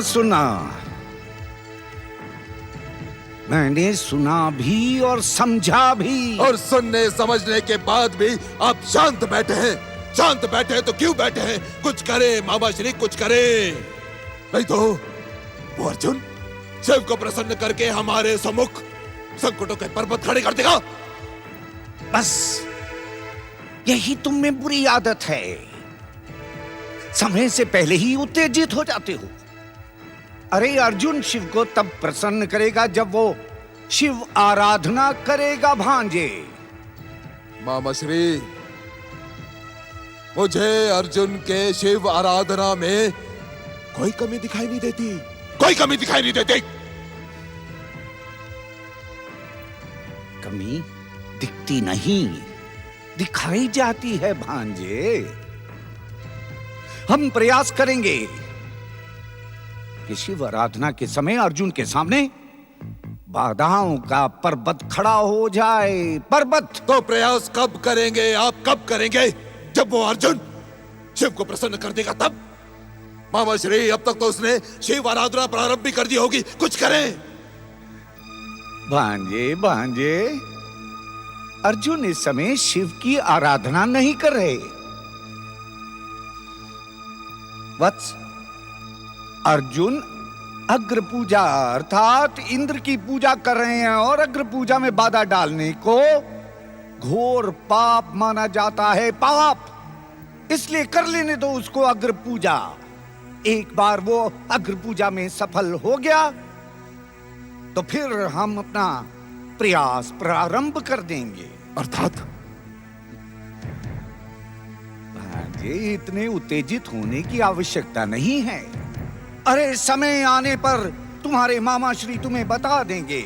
सुना, मैंने सुना भी और समझा भी। और सुनने समझने के बाद भी आप शांत बैठे हैं। शांत बैठे हैं तो क्यों बैठे हैं? कुछ करे मामा श्री, कुछ करे। नहीं तो वो अर्जुन शिव को प्रसन्न करके हमारे सम्मुख संकटों के पर्वत खड़े कर देगा। बस यही तुम में बुरी आदत है, समय से पहले ही उत्तेजित हो जाते हो। अरे अर्जुन शिव को तब प्रसन्न करेगा जब वो शिव आराधना करेगा भांजे। मामा श्री, मुझे अर्जुन के शिव आराधना में कोई कमी दिखाई नहीं देती, कोई कमी दिखाई नहीं देती। कमी दिखती नहीं, दिखाई जाती है भांजे। हम प्रयास करेंगे कि शिव आराधना के समय अर्जुन के सामने बाधाओं का पर्वत खड़ा हो जाए। पर्वत तो प्रयास कब करेंगे आप? कब करेंगे? जब वो अर्जुन शिव को प्रसन्न कर देगा तब। मामा श्री, अब तक तो उसने शिव आराधना प्रारंभ भी कर दी होगी, कुछ करें। भांजे भांजे, अर्जुन इस समय शिव की आराधना नहीं कर रहे। वत्स, अर्जुन अग्र पूजा अर्थात इंद्र की पूजा कर रहे हैं और अग्र पूजा में बाधा डालने को घोर पाप माना जाता है। पाप, इसलिए कर लेने दो उसको अग्र पूजा। एक बार वो अग्र पूजा में सफल हो गया तो फिर हम अपना प्रयास प्रारंभ कर देंगे। अर्थात भांजे, इतने उत्तेजित होने की आवश्यकता नहीं है। अरे समय आने पर तुम्हारे मामा श्री तुम्हें बता देंगे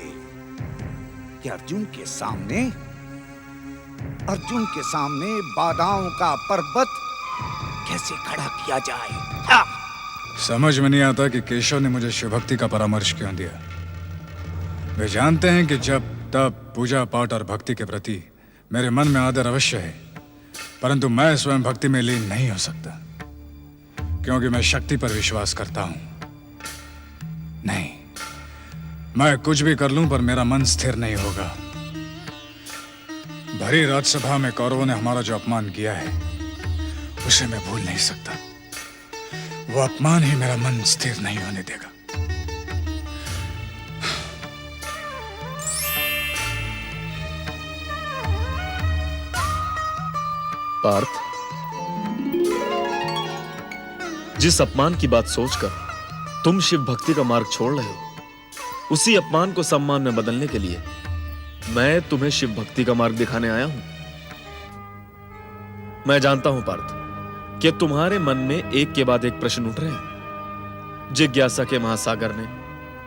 कि अर्जुन के सामने बाधाओं का पर्वत कैसे खड़ा किया जाए। हाँ। समझ में नहीं आता कि केशव ने मुझे शिव भक्ति का परामर्श क्यों दिया। वे जानते हैं कि जब तब पूजा पाठ और भक्ति के प्रति मेरे मन में आदर अवश्य है, परंतु मैं स्वयं भक्ति में लीन नहीं हो सकता, क्योंकि मैं शक्ति पर विश्वास करता हूं। नहीं, मैं कुछ भी कर लूं पर मेरा मन स्थिर नहीं होगा। भरी राज्यसभा में कौरवों ने हमारा जो अपमान किया है उसे मैं भूल नहीं सकता। वो अपमान ही मेरा मन स्थिर नहीं होने देगा। पार्थ, जिस अपमान की बात सोचकर तुम शिव भक्ति का मार्ग छोड़ रहे हो, उसी अपमान को सम्मान में बदलने के लिए मैं तुम्हें शिव भक्ति का मार्ग दिखाने आया हूं। मैं जानता हूं पार्थ कि तुम्हारे मन में एक के बाद एक प्रश्न उठ रहे हैं। जिज्ञासा के महासागर ने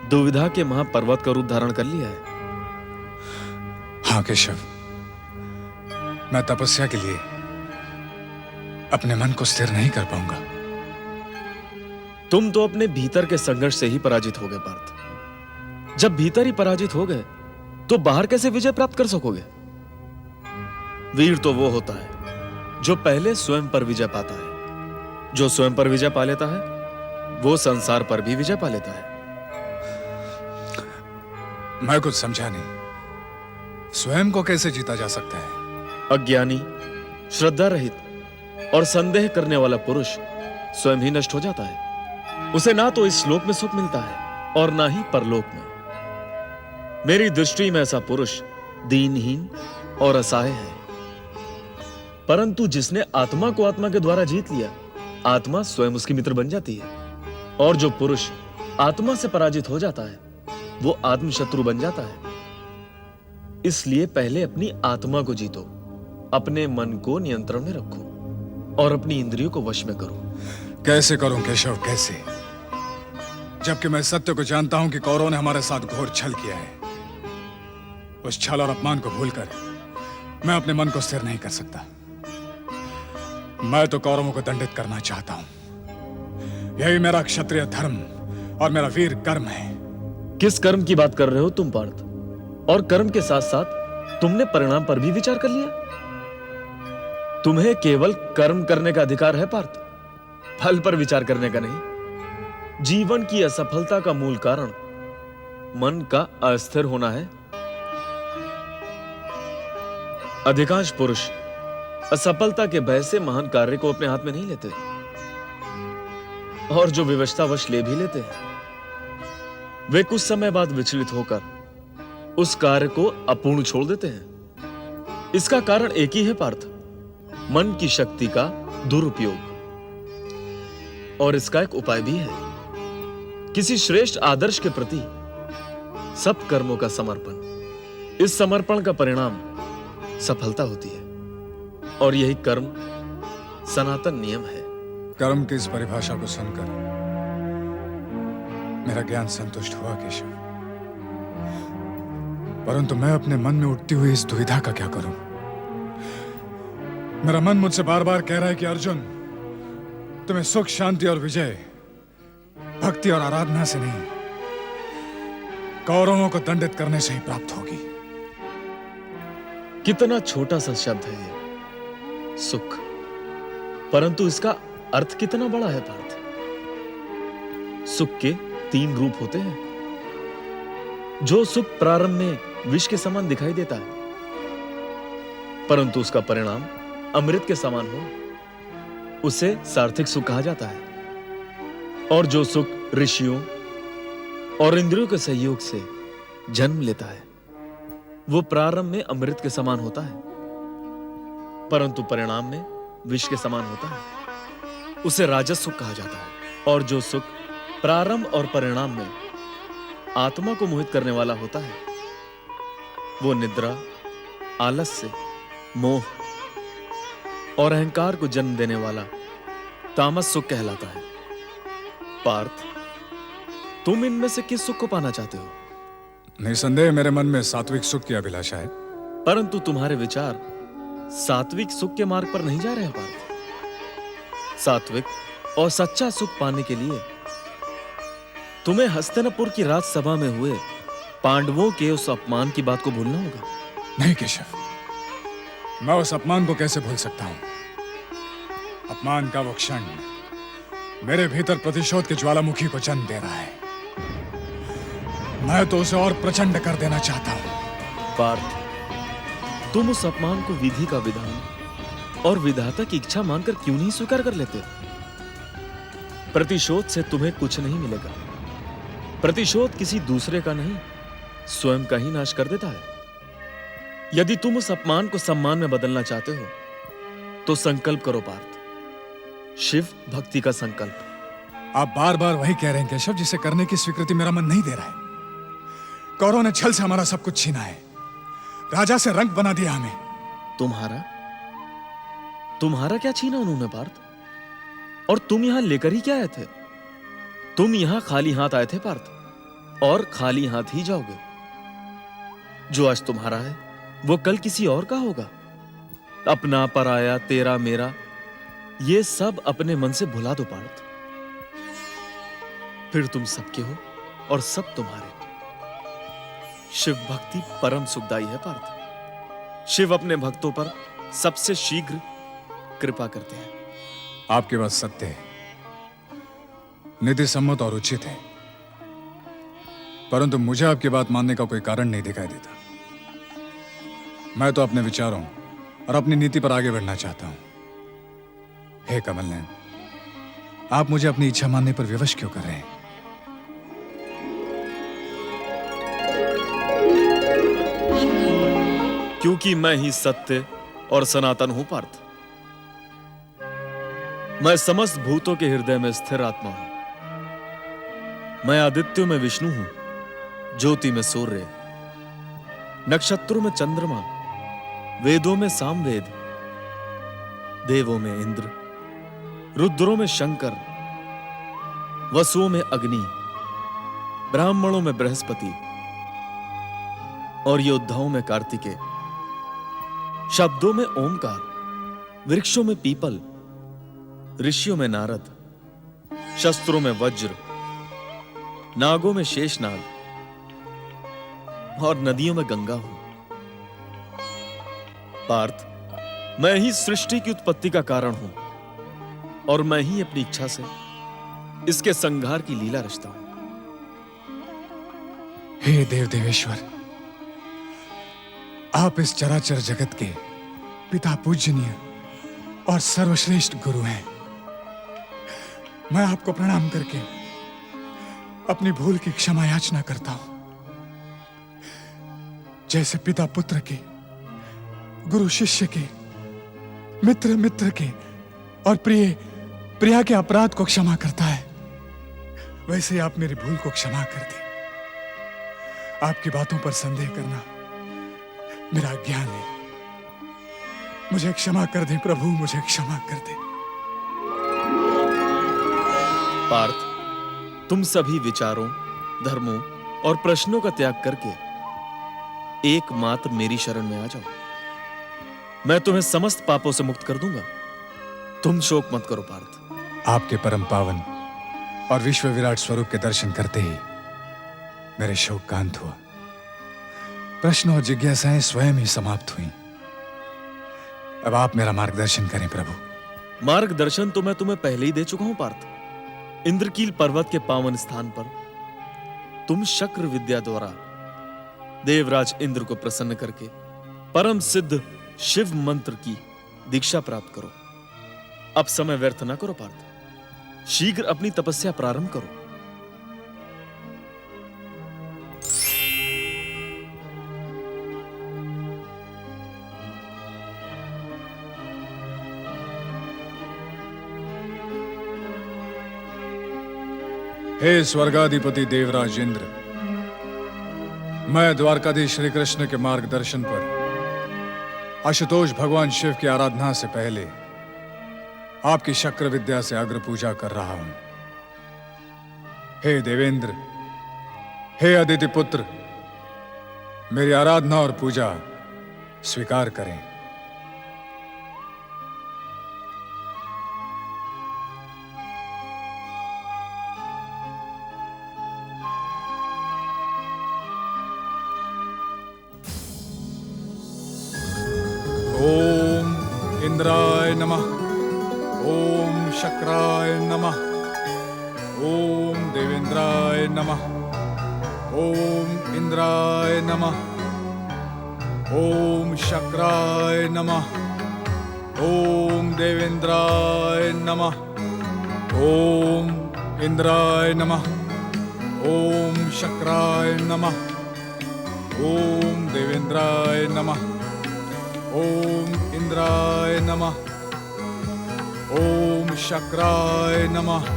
दुविधा के महापर्वत का रूप धारण कर लिया है। हाँ केशव, मैं तपस्या के लिए अपने मन को स्थिर नहीं कर पाऊंगा। तुम तो अपने भीतर के संघर्ष से ही पराजित हो गए पार्थ। जब भीतर ही पराजित हो गए तो बाहर कैसे विजय प्राप्त कर सकोगे? वीर तो वो होता है जो पहले स्वयं पर विजय पाता है। जो स्वयं पर विजय पा लेता है वो संसार पर भी विजय पा लेता है। मैं कुछ समझा नहीं। स्वयं को कैसे जीता जा सकता है? अज्ञानी, श्रद्धा रहित और संदेह करने वाला पुरुष स्वयं ही नष्ट हो जाता है। उसे ना तो इस लोक में सुख मिलता है और ना ही परलोक में। मेरी दृष्टि में ऐसा पुरुष दीनहीन और असहाय है। परंतु जिसने आत्मा को आत्मा के द्वारा जीत लिया, आत्मा स्वयं उसकी मित्र बन जाती है। और जो पुरुष आत्मा से पराजित हो जाता है वो आत्मशत्रु बन जाता है। इसलिए पहले अपनी आत्मा को जीतो, अपने मन को नियंत्रण में रखो और अपनी इंद्रियों को वश में करो। कैसे करूं केशव, कैसे? जबकि मैं सत्य को जानता हूं कि कौरवों ने हमारे साथ घोर छल किया है। उस छल और अपमान को भूलकर मैं अपने मन को स्थिर नहीं कर सकता। मैं तो कौरवों को दंडित करना चाहता हूं। यही मेरा क्षत्रिय धर्म और मेरा वीर कर्म है। किस कर्म की बात कर रहे हो तुम पार्थ? और कर्म के साथ साथ तुमने परिणाम पर भी विचार कर लिया? तुम्हें केवल कर्म करने का अधिकार है पार्थ, फल पर विचार करने का नहीं। जीवन की असफलता का मूल कारण मन का अस्थिर होना है। अधिकांश पुरुष असफलता के भय से महान कार्य को अपने हाथ में नहीं लेते, और जो विवशतावश ले भी लेते हैं वे कुछ समय बाद विचलित होकर उस कार्य को अपूर्ण छोड़ देते हैं। इसका कारण एक ही है पार्थ, मन की शक्ति का दुरुपयोग। और इसका एक उपाय भी है, किसी श्रेष्ठ आदर्श के प्रति सब कर्मों का समर्पण। इस समर्पण का परिणाम सफलता होती है, और यही कर्म सनातन नियम है। कर्म की इस परिभाषा को सुनकर मेरा ज्ञान संतुष्ट हुआ केशव, परंतु मैं अपने मन में उठती हुई इस दुविधा का क्या करूं? मेरा मन मुझसे बार बार कह रहा है कि अर्जुन, तुम्हें सुख, शांति और विजय भक्ति और आराधना से नहीं, कौरवों को दंडित करने से ही प्राप्त होगी। कितना छोटा सा शब्द है ये सुख, परंतु इसका अर्थ कितना बड़ा है पार्थ। सुख के 3 रूप होते हैं। जो सुख प्रारंभ में विष के समान दिखाई देता है, परंतु उसका परिणाम अमृत के समान हो, उसे सार्थक सुख कहा जाता है। और जो सुख ऋषियों और इंद्रियों के सहयोग से जन्म लेता है, वो प्रारंभ में अमृत के समान होता है, परंतु परिणाम में विष के समान होता है। उसे राजस सुख कहा जाता है। और जो सुख प्रारंभ और परिणाम में आत्मा को मोहित करने वाला होता है, वो निद्रा, आलस्य, मोह और अहंकार को जन्म देने वाला तामस सुख कहलाता है। पार्थ, तुम इनमें से किस सुख को पाना चाहते हो? निसंदेह मेरे मन में सात्विक सुख की अभिलाषा है, परंतु तुम्हारे विचार सात्विक सुख के मार्ग पर नहीं जा रहे हैं पार्थ। सात्विक और सच्चा सुख पाने के लिए तुम्हें हस्तिनापुर की राजसभा में हुए पांडवों के उस अपमान की बात को भूलना होगा। नहीं केशव, मैं उस अपमान को कैसे भूल सकता हूं? अपमान का वो क्षण मेरे भीतर प्रतिशोध के ज्वालामुखी को जन्म दे रहा है। मैं तो उसे और प्रचंड कर देना चाहता हूं। पार्थ, तुम उस अपमान को विधि का विधान और विधाता की इच्छा मानकर क्यों नहीं स्वीकार कर लेते? प्रतिशोध से तुम्हें कुछ नहीं मिलेगा। प्रतिशोध किसी दूसरे का नहीं, स्वयं का ही नाश कर देता है। यदि तुम उस अपमान को सम्मान में बदलना चाहते हो तो संकल्प करो पार्थ, शिव भक्ति का संकल्प। आप बार बार वही कह रहे हैं केशव, जिसे करने की स्वीकृति मेरा मन नहीं दे रहा है। कौरवों ने छल से हमारा सब कुछ छीना है, राजा से रंक बना दिया हमें। तुम्हारा क्या छीना उन्होंने पार्थ? और तुम यहां लेकर ही क्या आए थे? तुम यहां खाली हाथ आए थे पार्थ, और खाली हाथ ही जाओगे। जो आज तुम्हारा है वो कल किसी और का होगा। अपना, पराया, तेरा, मेरा, ये सब अपने मन से भुला दो पार्थ। फिर तुम सबके हो और सब तुम्हारे। शिव भक्ति परम सुखदायी है पार्थ। शिव अपने भक्तों पर सबसे शीघ्र कृपा करते हैं। आपकी बात सत्य है, नीति सम्मत और उचित है, परंतु मुझे आपकी बात मानने का कोई कारण नहीं दिखाई देता। मैं तो अपने विचारों और अपनी नीति पर आगे बढ़ना चाहता हूं। हे कमल नयन, आप मुझे अपनी इच्छा मानने पर विवश क्यों कर रहे हैं? क्योंकि मैं ही सत्य और सनातन हूं पार्थ। मैं समस्त भूतों के हृदय में स्थिर आत्मा हूं। मैं आदित्यों में विष्णु हूं, ज्योति में सूर्य, नक्षत्रों में चंद्रमा, वेदों में सामवेद, देवों में इंद्र, रुद्रों में शंकर, वसुओं में अग्नि, ब्राह्मणों में बृहस्पति और योद्धाओं में कार्तिकेय, शब्दों में ओमकार, वृक्षों में पीपल, ऋषियों में नारद, शस्त्रों में वज्र, नागों में शेषनाग और नदियों में गंगा हूं। पार्थ, मैं ही सृष्टि की उत्पत्ति का कारण हूं, और मैं ही अपनी इच्छा से इसके संहार की लीला रचता हूं। हे देव देवेश्वर, आप इस चराचर जगत के पिता पूजनीय और सर्वश्रेष्ठ गुरु हैं। मैं आपको प्रणाम करके अपनी भूल की क्षमा याचना करता हूं। जैसे पिता पुत्र के, गुरु शिष्य के, मित्र मित्र के और प्रिय प्रिया के अपराध को क्षमा करता है, वैसे आप मेरी भूल को क्षमा कर दें। आपकी बातों पर संदेह करना मेरा अज्ञान है। मुझे क्षमा कर दें प्रभु, मुझे क्षमा कर दें। पार्थ, तुम सभी विचारों, धर्मों और प्रश्नों का त्याग करके एकमात्र मेरी शरण में आ जाओ। मैं तुम्हें समस्त पापों से मुक्त कर दूंगा। तुम शोक मत करो पार्थ। आपके परम पावन और विश्व विराट स्वरूप के दर्शन करते ही मेरे शोक का अंत हुआ। प्रश्न और जिज्ञासाएं स्वयं ही समाप्त हुई। अब आप मेरा मार्गदर्शन करें प्रभु। मार्गदर्शन तो मैं तुम्हें पहले ही दे चुका हूं पार्थ। इंद्रकील पर्वत के पावन स्थान पर तुम शक्र विद्या द्वारा देवराज इंद्र को प्रसन्न करके परम सिद्ध शिव मंत्र की दीक्षा प्राप्त करो। अब समय व्यर्थ ना करो पार्थ, शीघ्र अपनी तपस्या प्रारंभ करो। हे स्वर्गाधिपति देवराज इंद्र, मैं द्वारकाधीश श्री कृष्ण के मार्गदर्शन पर आशुतोष भगवान शिव की आराधना से पहले आपकी शक्र विद्या से अग्र पूजा कर रहा हूं। हे देवेंद्र, हे अदिति पुत्र, मेरी आराधना और पूजा स्वीकार करें। ओम इंद्राय नमः, ओम शक्राय नमः, ओम देवेंद्राय नमः, ओम इंद्राय नमः, ओम शक्राय नमः, ओम देवेंद्राय नमः, ओम इंद्राय नमः, ओम शक्राय नमः, ओम देवेंद्राय नमः, ओम इंद्राय नमः, ओम शक्राय नमः,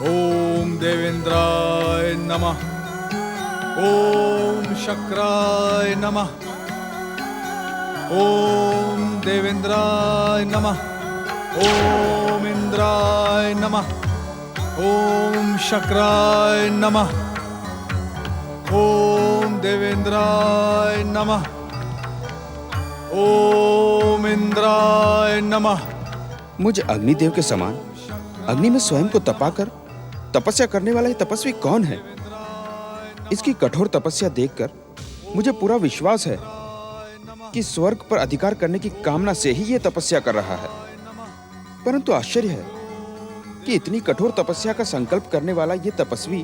ओम देवेंद्राय नमः, ओम शक्राय नमः, ओम देवेंद्राय नमः, ओम इंद्राय नमः, ओम शक्राय नमः, ओम देवेंद्राय नमः, ओम इंद्राय नमः। मुझ अग्निदेव के समान अग्नि में स्वयं को तपाकर तपस्या करने वाला ये तपस्वी कौन है? इसकी कठोर तपस्या देखकर मुझे पूरा विश्वास है कि स्वर्ग पर अधिकार करने की कामना से ही ये तपस्या कर रहा है। परंतु आश्चर्य है कि इतनी कठोर तपस्या का संकल्प करने वाला ये तपस्वी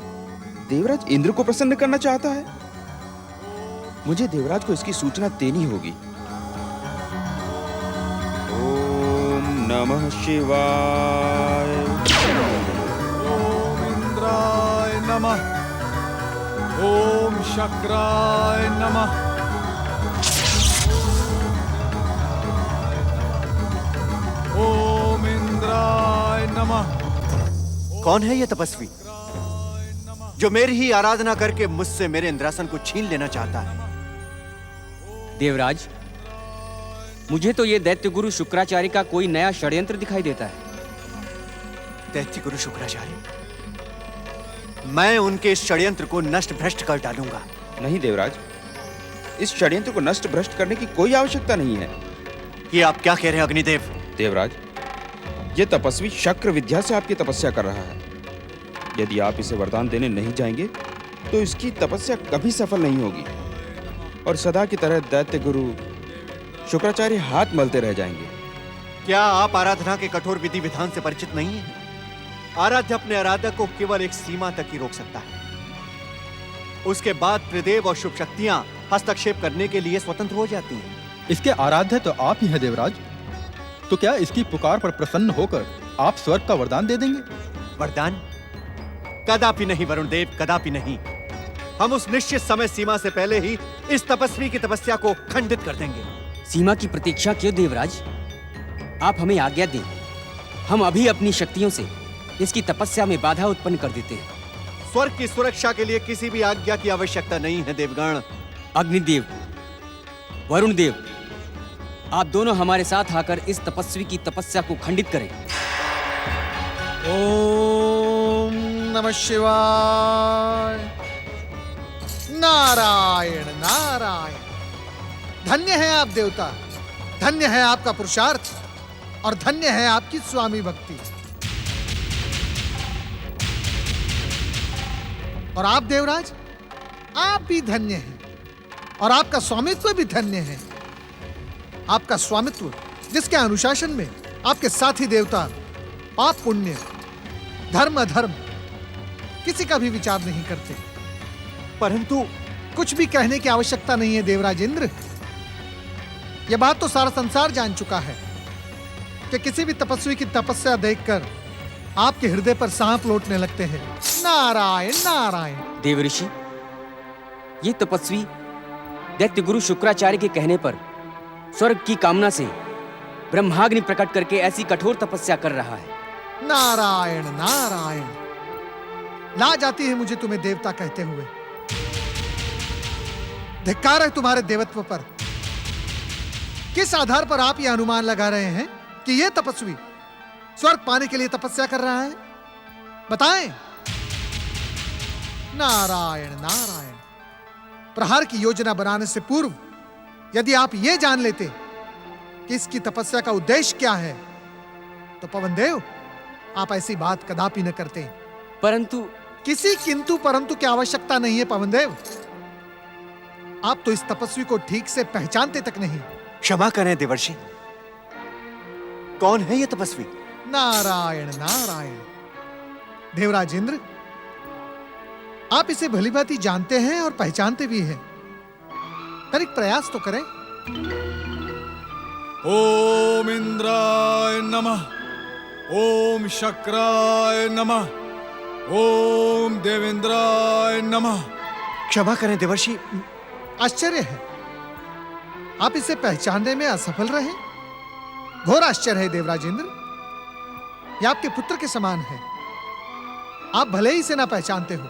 देवराज इंद्र को प्रसन्न करना चाहता है। मुझे देवराज को इसकी सूचना देनी होगी। नमः शिवाय। ओम इंद्राय नमः, ओम शक्राय नमः, ओम इंद्राय नमः। कौन है ये तपस्वी जो मेरी ही आराधना करके मुझसे मेरे इंद्रासन को छीन लेना चाहता है? देवराज, मुझे तो ये दैत्य गुरु शुक्राचार्य का कोई नया षड्यंत्र दिखाई देता है। दैत्य गुरु शुक्राचार्य? मैं उनके इस षड्यंत्र को नष्ट भ्रष्ट कर डालूंगा। नहीं देवराज, इस षड्यंत्र को नष्ट भ्रष्ट करने की कोई आवश्यकता नहीं है। ये आप क्या कह रहे हैं अग्निदेव? देवराज, ये तपस्वी शक्र विद्या से आपकी तपस्या कर रहा है। यदि आप इसे वरदान देने नहीं जाएंगे तो इसकी तपस्या कभी सफल नहीं होगी और सदा की तरह दैत्य गुरु शुक्राचार्य हाथ मलते रह जाएंगे। क्या आप आराधना के कठोर विधि विधान से परिचित नहीं हैं? आराध्य अपने आराधक को केवल एक सीमा तक ही रोक सकता है। उसके बाद त्रिदेव और शुभ शक्तियां हस्तक्षेप करने के लिए स्वतंत्र हो जाती हैं। इसके आराध्य तो आप ही हैं देवराज। तो क्या इसकी पुकार पर प्रसन्न होकर आप स्वर्ग का वरदान दे देंगे? वरदान? कदापि नहीं वरुण देव, कदापि नहीं। हम उस निश्चित समय सीमा से पहले ही इस तपस्वी की तपस्या को खंडित कर देंगे। सीमा की प्रतीक्षा क्यों देवराज? आप हमें आज्ञा दें, हम अभी अपनी शक्तियों से इसकी तपस्या में बाधा उत्पन्न कर देते हैं। स्वर्ग की सुरक्षा के लिए किसी भी आज्ञा की आवश्यकता नहीं है देवगण। अग्निदेव, वरुण देव, आप दोनों हमारे साथ आकर इस तपस्वी की तपस्या को खंडित करें। ओम नमः शिवाय। नारायण नारायण। धन्य है आप देवता, धन्य है आपका पुरुषार्थ और धन्य है आपकी स्वामी भक्ति। और आप देवराज, आप भी धन्य हैं और आपका स्वामित्व भी धन्य है। आपका स्वामित्व जिसके अनुशासन में आपके साथी देवता पाप पुण्य, धर्म अधर्म किसी का भी विचार नहीं करते। परंतु कुछ भी कहने की आवश्यकता नहीं है देवराज इंद्र। यह बात तो सारा संसार जान चुका है कि किसी भी तपस्वी की तपस्या देखकर आपके हृदय पर सांप लौटने लगते हैं। नारायण नारायण। देवऋषि, ये तपस्वी दैत्य गुरु शुक्राचार्य के कहने पर स्वर्ग की कामना से ब्रह्माग्नि प्रकट करके ऐसी कठोर तपस्या कर रहा है। नारायण नारायण। लाज आती है मुझे तुम्हें देवता कहते हुए। धिक्कार है तुम्हारे देवत्व पर। किस आधार पर आप यह अनुमान लगा रहे हैं कि यह तपस्वी स्वर्ग पाने के लिए तपस्या कर रहा है? बताएं। नारायण नारायण। प्रहार की योजना बनाने से पूर्व यदि आप यह जान लेते कि इसकी तपस्या का उद्देश्य क्या है तो पवन देव, आप ऐसी बात कदापि न करते। परंतु किसी किंतु परंतु की आवश्यकता नहीं है पवन देव। आप तो इस तपस्वी को ठीक से पहचानते तक नहीं। क्षमा करें देवर्षि, कौन है यह तपस्वी? नारायण नारायण। देवराज इंद्र, आप इसे भलीभांति जानते हैं और पहचानते भी हैं। तनिक प्रयास तो करें। ओम इंद्राय नमः, ओम शक्राय नमः, ओम देवेंद्राय नमः। क्षमा करें देवर्षि। आश्चर्य है आप इसे पहचानने में असफल रहे। घोर आश्चर्य है देवराज इंद्र। यह आपके पुत्र के समान है। आप भले ही इसे ना पहचानते हो,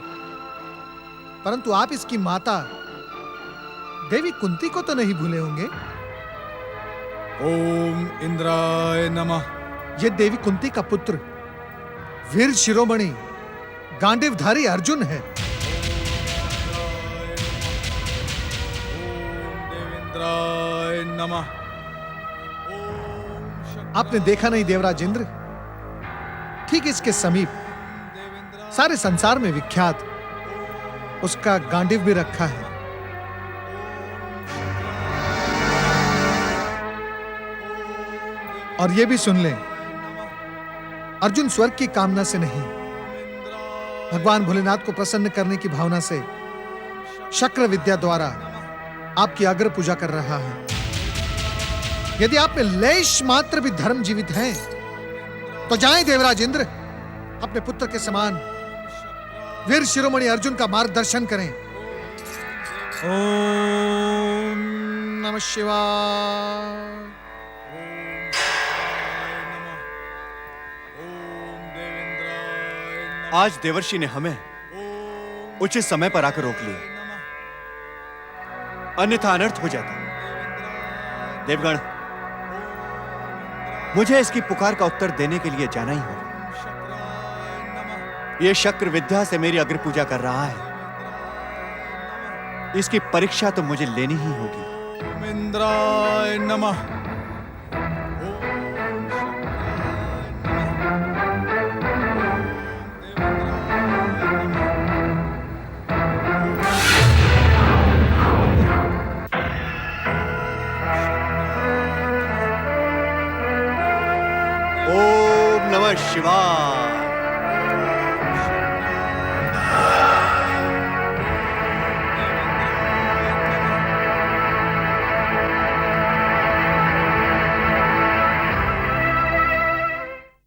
परंतु आप इसकी माता देवी कुंती को तो नहीं भूले होंगे। ओम इंद्राय नमः। यह देवी कुंती का पुत्र वीर शिरोमणि गांडीवधारी अर्जुन है। देवेंद्राय नमः। आपने देखा नहीं देवराज इंद्र, ठीक इसके समीप सारे संसार में विख्यात उसका गांडीव भी रखा है। और यह भी सुन लें, अर्जुन स्वर्ग की कामना से नहीं, भगवान भोलेनाथ को प्रसन्न करने की भावना से शक्र विद्या द्वारा आपकी अग्र पूजा कर रहा है। यदि आप में लेश मात्र भी धर्म जीवित है तो जाएं देवराज इंद्र, अपने पुत्र के समान वीर शिरोमणि अर्जुन का मार्गदर्शन करें। ओम नमः शिवाय। आज देवर्षि ने हमें उचित समय पर आकर रोक लिया, अन्यथा अनर्थ हो जाता। देवगण, मुझे इसकी पुकार का उत्तर देने के लिए जाना ही होगा। यह शक्र विद्या से मेरी अग्र पूजा कर रहा है, इसकी परीक्षा तो मुझे लेनी ही होगी। इंद्राय नमः।